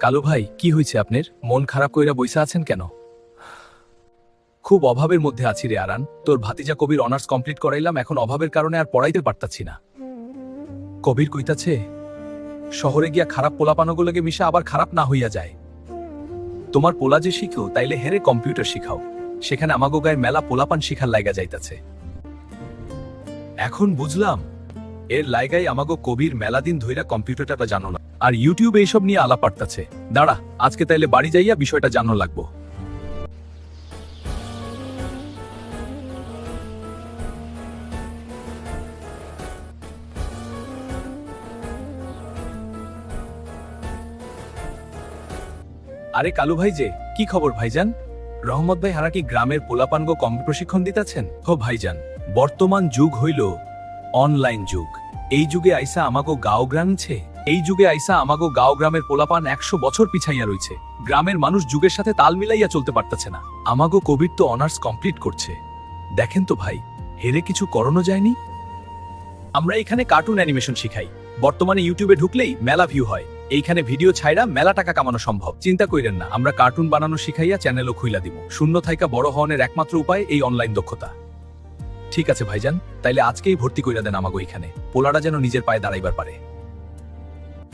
কালু ভাই, কি হয়েছে আপনার? মন খারাপ কইরা বইসা আছেন কেন? খুব অভাবের মধ্যে আছি রে আরান। তোর ভাতিজা কবির অনার্স কমপ্লিট করাইলাম, এখন অভাবের কারণে আর পড়াইতে পারতাছি না। কবির কইতাছে শহরে গিয়া খারাপ পোলাপানগুলোকে মিশা আবার খারাপ না হইয়া যায়। তোমার পোলা যে শিখো তাইলে হেরে কম্পিউটার শিখাও, সেখানে আমাগো গায়ে মেলা পোলাপান শিখার লাইগা যাইতাছে। এখন বুঝলাম এর লাইগাই আমাগো কবির মেলা দিন ধইরা কম্পিউটারটা জানো না, আর ইউটিউবে এইসব নিয়ে আলাপ পারতাছে। দাঁড়া, আজকে তাইলে বাড়ি যাইয়া বিষয়টা জানো লাগবো। আরে কালু ভাই, যে কি খবর ভাইজান? রহমত ভাই হারা কি গ্রামের পোলাপানগো কম্পিউটার প্রশিক্ষণ দিতেছেন? হো ভাইজান, বর্তমান যুগ হইল অনলাইন যুগ। এই যুগে আইসা আমাগো গাঁও গ্রামছে, এই যুগে আইসা আমাগো গাঁও গ্রামের পোলাপান 100 বছর পিছাইয়া রইছে। গ্রামের মানুষ যুগের সাথে তাল মিলাইয়া চলতে পারতেছে না। আমাগো কবির তো অনার্স কমপ্লিট করছে, দেখেন তো ভাই, হেরে কিছু করানো যায়নি? আমরা এখানে কার্টুন অ্যানিমেশন শিখাই। বর্তমানে ইউটিউবে ঢুকলেই মেলা ভিউ হয়। এইখানে ভিডিও ছাইরা মেলা টাকা কামানো সম্ভব। চিন্তা কইরেন না, আমরা কার্টুন বানানো শিখাইয়া চ্যানেলও খুইলা দিব। শূন্য থাইকা বড় হওয়ার একমাত্র উপায় এই অনলাইন দক্ষতা। ঠিক আছে ভাইজান, তাইলে আজকেই ভর্তি কইরা দেন আমাগো এখানে। পোলাটা যেন নিজের পায়ে দাঁড়াইবার পারে।